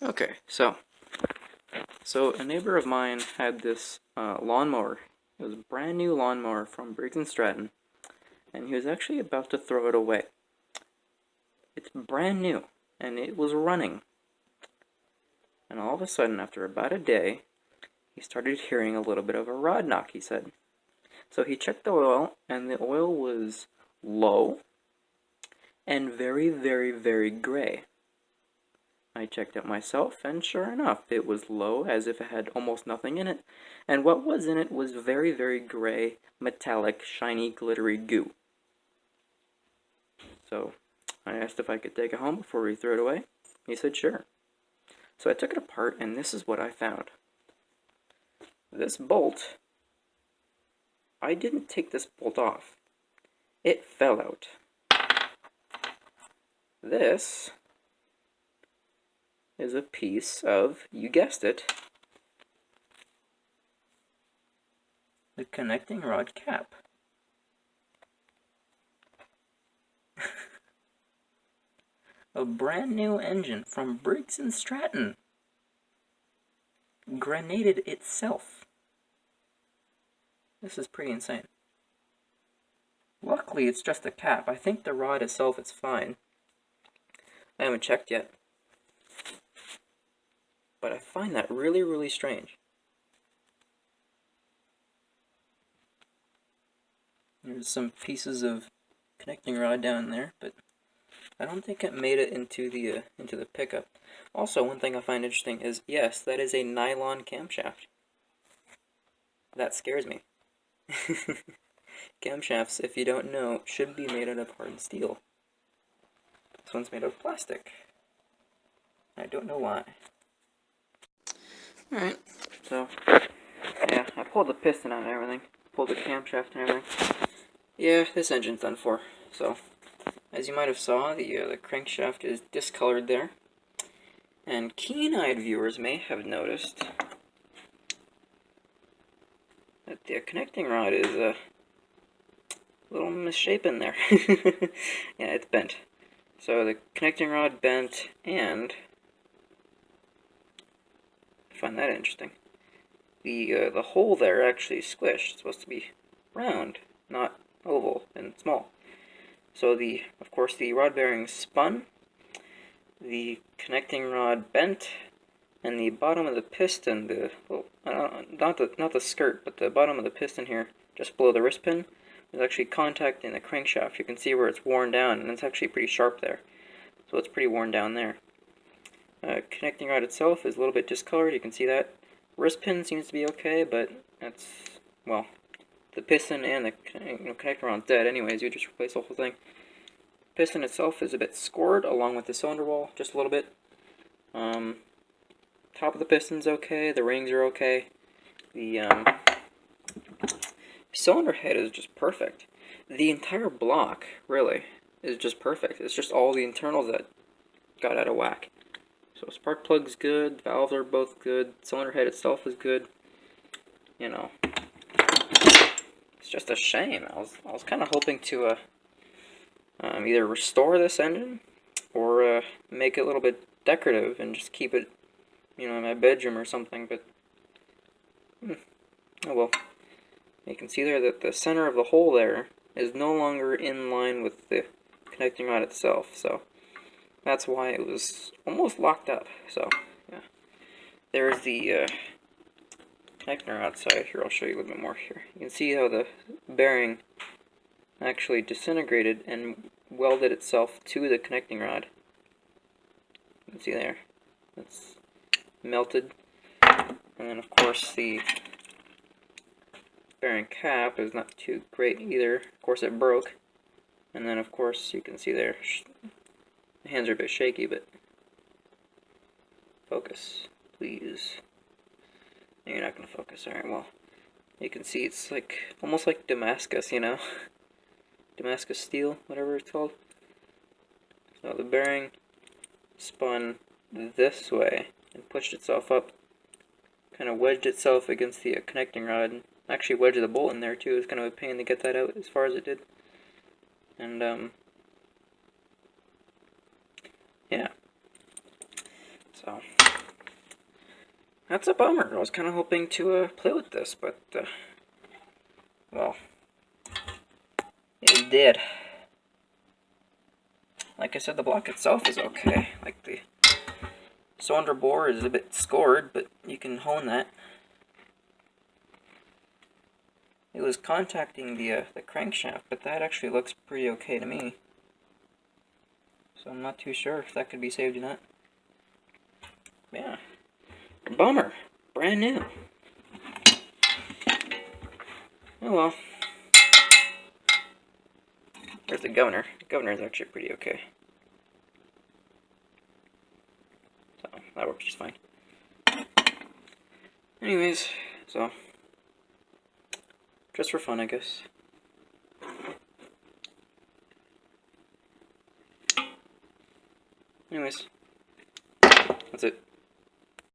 Okay, so a neighbor of mine had this lawnmower. It was a brand new lawnmower from Briggs Stratton, and he was actually about to throw it away. It's brand new, and it was running. And all of a sudden, after about a day, he started hearing a little bit of a rod knock, he said. So he checked the oil, and the oil was low and very, very, very gray. I checked it myself, and sure enough, it was low, as if it had almost nothing in it, and what was in it was very, very gray, metallic, shiny, glittery goo. So I asked if I could take it home before we threw it away. He said sure. So I took it apart, and this is what I found. This bolt, I didn't take this bolt off. It fell out. This is a piece of, you guessed it, the connecting rod cap. A brand new engine from Briggs & Stratton grenaded itself. This is pretty insane. Luckily, it's just a cap. I think the rod itself is fine. I haven't checked yet. But I find that really, really strange. There's some pieces of connecting rod down there, but I don't think it made it into the pickup. Also, one thing I find interesting is, yes, that is a nylon camshaft. That scares me. Camshafts, if you don't know, should be made out of hardened steel. This one's made out of plastic. I don't know why. Alright, so, yeah, I pulled the piston out and everything. Pulled the camshaft and everything. Yeah, this engine's done for. So, as you might have saw, the crankshaft is discolored there. And keen-eyed viewers may have noticed that the connecting rod is a little misshapen there. Yeah, it's bent. So the connecting rod bent, and I find that interesting. The hole there actually squished. It's supposed to be round, not oval and small. So of course the rod bearing spun, the connecting rod bent, and the bottom of the piston, not the skirt, but the bottom of the piston here, just below the wrist pin, is actually contacting the crankshaft. You can see where it's worn down, and it's actually pretty sharp there. So it's pretty worn down there. Connecting rod itself is a little bit discolored. You can see that. Wrist pin seems to be okay, but that's, well, the piston and the connecting rod's dead anyways. You just replace the whole thing. Piston itself is a bit scored along with the cylinder wall, just a little bit. Top of the piston's okay. The rings are okay. The cylinder head is just perfect. The entire block, really, is just perfect. It's just all the internals that got out of whack. So spark plug's good, valves are both good, cylinder head itself is good. You know, it's just a shame. I was kind of hoping to either restore this engine or make it a little bit decorative and just keep it, you know, in my bedroom or something. But oh well. You can see there that the center of the hole there is no longer in line with the connecting rod itself. So that's why it was almost locked up. So, yeah. There's the connecting rod side. Here, I'll show you a little bit more here. You can see how the bearing actually disintegrated and welded itself to the connecting rod. You can see there. It's melted. And then, of course, the bearing cap is not too great either. Of course, it broke. And then, of course, you can see there, the hands are a bit shaky, but focus, please. No, you're not going to focus. Alright, well, you can see it's like, almost like Damascus, you know? Damascus steel, whatever it's called. So the bearing spun this way and pushed itself up. Kind of wedged itself against the connecting rod. And actually wedged the bolt in there too. It's kind of a pain to get that out as far as it did. And, yeah. So, that's a bummer. I was kind of hoping to play with this, but, well, it did. Like I said, the block itself is okay. Like, the cylinder bore is a bit scored, but you can hone that. It was contacting the crankshaft, but that actually looks pretty okay to me. So I'm not too sure if that could be saved or not. Yeah. Bummer. Brand new. Oh well. There's the governor. The governor is actually pretty okay. So that works just fine. Anyways, so just for fun, I guess. Anyways, that's it.